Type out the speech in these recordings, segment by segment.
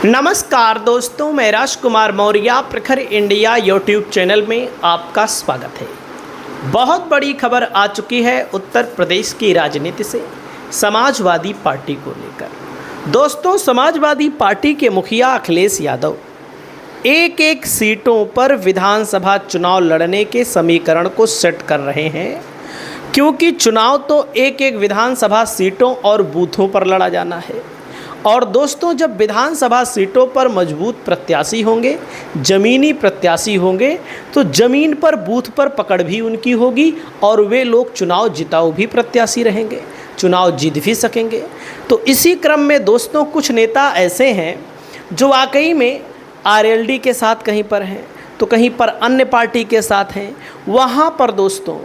नमस्कार दोस्तों, मैं राजकुमार मौर्य प्रखर इंडिया यूट्यूब चैनल में आपका स्वागत है। बहुत बड़ी खबर आ चुकी है उत्तर प्रदेश की राजनीति से समाजवादी पार्टी को लेकर। दोस्तों, समाजवादी पार्टी के मुखिया अखिलेश यादव एक एक सीटों पर विधानसभा चुनाव लड़ने के समीकरण को सेट कर रहे हैं, क्योंकि चुनाव तो एक एक विधानसभा सीटों और बूथों पर लड़ा जाना है। और दोस्तों, जब विधानसभा सीटों पर मजबूत प्रत्याशी होंगे, ज़मीनी प्रत्याशी होंगे, तो ज़मीन पर बूथ पर पकड़ भी उनकी होगी और वे लोग चुनाव जिताऊ भी प्रत्याशी रहेंगे, चुनाव जीत भी सकेंगे। तो इसी क्रम में दोस्तों, कुछ नेता ऐसे हैं जो वाकई में आरएलडी के साथ कहीं पर हैं तो कहीं पर अन्य पार्टी के साथ हैं। वहाँ पर दोस्तों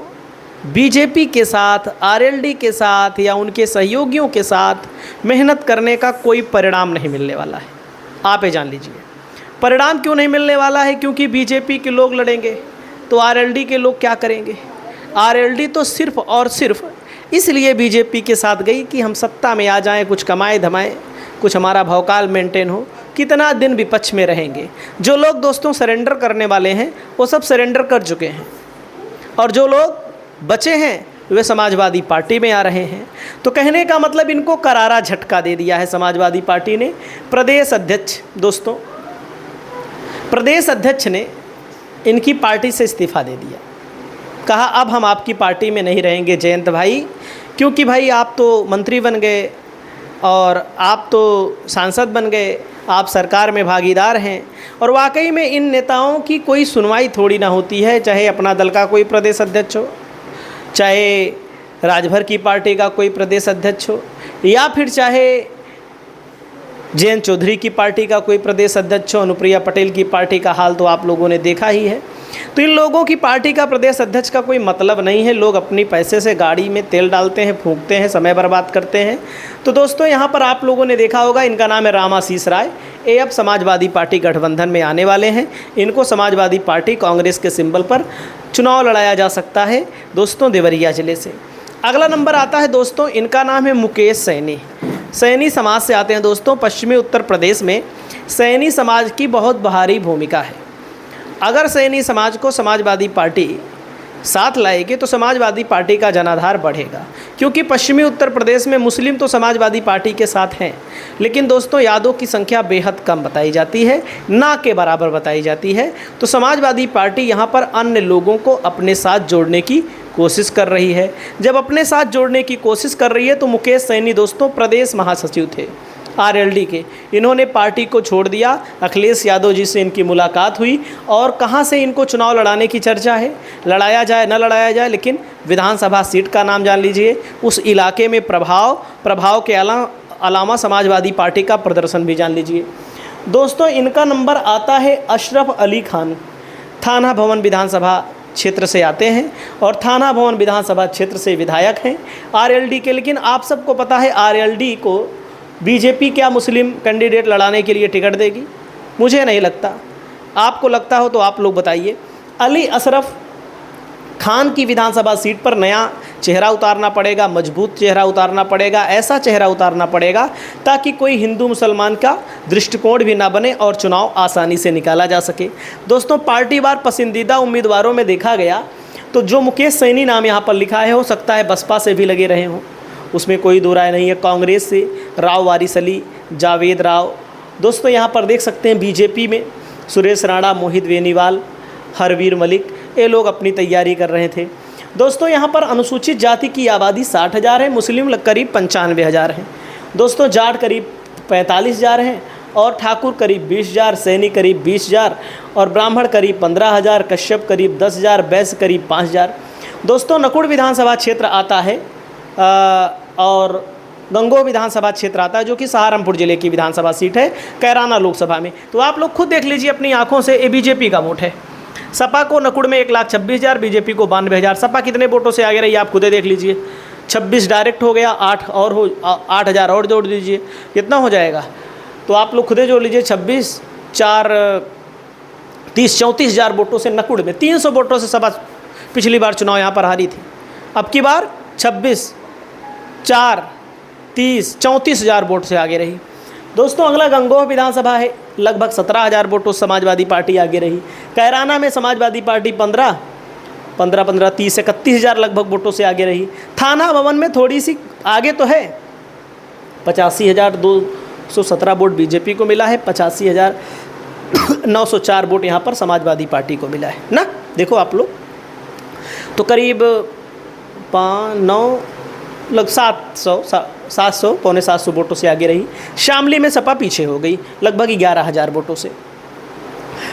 बीजेपी के साथ, आरएलडी के साथ या उनके सहयोगियों के साथ मेहनत करने का कोई परिणाम नहीं मिलने वाला है। आप ये जान लीजिए। परिणाम क्यों नहीं मिलने वाला है? क्योंकि बीजेपी के लोग लड़ेंगे तो आरएलडी के लोग क्या करेंगे? आरएलडी तो सिर्फ और सिर्फ इसलिए बीजेपी के साथ गई कि हम सत्ता में आ जाएं, कुछ कमाएं धमाएं, कुछ हमारा भौकाल मेंटेन हो। कितना दिन विपक्ष में रहेंगे? जो लोग दोस्तों सरेंडर करने वाले हैं वो सब सरेंडर कर चुके हैं, और जो लोग बचे हैं वे समाजवादी पार्टी में आ रहे हैं। तो कहने का मतलब इनको करारा झटका दे दिया है समाजवादी पार्टी ने। प्रदेश अध्यक्ष ने इनकी पार्टी से इस्तीफ़ा दे दिया। कहा अब हम आपकी पार्टी में नहीं रहेंगे जयंत भाई, क्योंकि भाई आप तो मंत्री बन गए और आप तो सांसद बन गए, आप सरकार में भागीदार हैं। और वाकई में इन नेताओं की कोई सुनवाई थोड़ी ना होती है, चाहे अपना दल का कोई प्रदेश अध्यक्ष हो, चाहे राजभर की पार्टी का कोई प्रदेश अध्यक्ष हो, या फिर चाहे जयंत चौधरी की पार्टी का कोई प्रदेश अध्यक्ष हो। अनुप्रिया पटेल की पार्टी का हाल तो आप लोगों ने देखा ही है। तो इन लोगों की पार्टी का प्रदेश अध्यक्ष का कोई मतलब नहीं है। लोग अपनी पैसे से गाड़ी में तेल डालते हैं, फूंकते हैं, समय बर्बाद करते हैं। तो दोस्तों, यहाँ पर आप लोगों ने देखा होगा, इनका नाम है रामाशीष राय। ये अब समाजवादी पार्टी गठबंधन में आने वाले हैं। इनको समाजवादी पार्टी कांग्रेस के सिंबल पर चुनाव लड़ाया जा सकता है दोस्तों, देवरिया ज़िले से। अगला नंबर आता है दोस्तों, इनका नाम है मुकेश सैनी। सैनी समाज से आते हैं दोस्तों। पश्चिमी उत्तर प्रदेश में सैनी समाज की बहुत भारी भूमिका है। अगर सैनी समाज को समाजवादी पार्टी साथ लाएगी तो समाजवादी पार्टी का जनाधार बढ़ेगा, क्योंकि पश्चिमी उत्तर प्रदेश में मुस्लिम तो समाजवादी पार्टी के साथ हैं, लेकिन दोस्तों यादव की संख्या बेहद कम बताई जाती है, ना के बराबर बताई जाती है। तो समाजवादी पार्टी यहाँ पर अन्य लोगों को अपने साथ जोड़ने की कोशिश कर रही है। जब अपने साथ जोड़ने की कोशिश कर रही है तो मुकेश सैनी दोस्तों प्रदेश महासचिव थे आरएलडी के। इन्होंने पार्टी को छोड़ दिया। अखिलेश यादव जी से इनकी मुलाकात हुई और कहाँ से इनको चुनाव लड़ाने की चर्चा है, लड़ाया जाए न लड़ाया जाए, लेकिन विधानसभा सीट का नाम जान लीजिए। उस इलाके में प्रभाव के अलावा समाजवादी पार्टी का प्रदर्शन भी जान लीजिए। दोस्तों, इनका नंबर आता है अशरफ अली खान। थाना भवन विधानसभा क्षेत्र से आते हैं और थाना भवन विधानसभा क्षेत्र से विधायक हैं आरएलडी के। लेकिन आप सबको पता है आरएलडी को बीजेपी क्या मुस्लिम कैंडिडेट लड़ाने के लिए टिकट देगी? मुझे नहीं लगता। आपको लगता हो तो आप लोग बताइए। अली अशरफ खान की विधानसभा सीट पर नया चेहरा उतारना पड़ेगा, मजबूत चेहरा उतारना पड़ेगा, ऐसा चेहरा उतारना पड़ेगा ताकि कोई हिंदू मुसलमान का दृष्टिकोण भी ना बने और चुनाव आसानी से निकाला जा सके। दोस्तों, पार्टीवार पसंदीदा उम्मीदवारों में देखा गया तो जो मुकेश सैनी नाम यहाँ पर लिखा है, हो सकता है बसपा से भी लगे रहे हों, उसमें कोई दो राय नहीं है। कांग्रेस से राव वारिस अली, जावेद राव। दोस्तों, यहाँ पर देख सकते हैं बीजेपी में सुरेश राणा, मोहित बेनीवाल, हरवीर मलिक, ये लोग अपनी तैयारी कर रहे थे। दोस्तों, यहाँ पर अनुसूचित जाति की आबादी 60,000 है, मुस्लिम करीब 95,000 हैं। दोस्तों, जाट करीब 45,000 हैं और ठाकुर करीब 20,000, सैनी करीब 20,000 और ब्राह्मण करीब 15,000, कश्यप करीब 10,000, वैश्य करीब 5,000। दोस्तों, नकुड़ विधानसभा क्षेत्र आता है और गंगोह विधानसभा क्षेत्र आता है, जो कि सहारनपुर जिले की विधानसभा सीट है कैराना लोकसभा में। तो आप लोग खुद देख लीजिए अपनी आंखों से, ये बीजेपी का वोट है। सपा को नकुड़ में 1,26,000, बीजेपी को 92,000। सपा कितने वोटों से आगे रही आप खुद देख लीजिए। 26 डायरेक्ट हो गया, 8,000 और जोड़ दीजिए, कितना हो जाएगा? तो आप लोग खुदे जोड़ लीजिए। 26, 4, 30, 34,000 वोटों से नकुड़ में, 300 वोटों से सपा पिछली बार चुनाव यहाँ पर हारी थी। अब की बार 26, 4, 30, 34,000 वोट से आगे रही। दोस्तों अगला गंगोह विधानसभा है, लगभग 17,000 वोटों से समाजवादी पार्टी आगे रही। कैराना में समाजवादी पार्टी 30 31,000 लगभग वोटों से आगे रही। थाना भवन में थोड़ी सी आगे तो है, 85,217 वोट बीजेपी को मिला है, 85,904 वोट यहाँ पर समाजवादी पार्टी को मिला है ना। देखो आप लोग तो करीब 700 पौने 700 वोटों से आगे रही। शामली में सपा पीछे हो गई लगभग 11,000 वोटों से।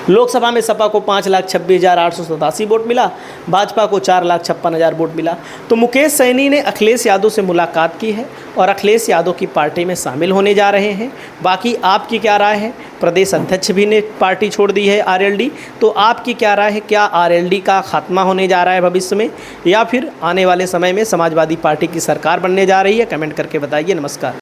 लोकसभा में सपा को 5,26,887 वोट मिला, भाजपा को 4,56,000 वोट मिला। तो मुकेश सैनी ने अखिलेश यादव से मुलाकात की है और अखिलेश यादव की पार्टी में शामिल होने जा रहे हैं। बाकी आपकी क्या राय है? प्रदेश अध्यक्ष भी ने पार्टी छोड़ दी है आरएलडी, तो आपकी क्या राय है? क्या आरएलडी का खात्मा होने जा रहा है भविष्य में, या फिर आने वाले समय में समाजवादी पार्टी की सरकार बनने जा रही है? कमेंट करके बताइए। नमस्कार।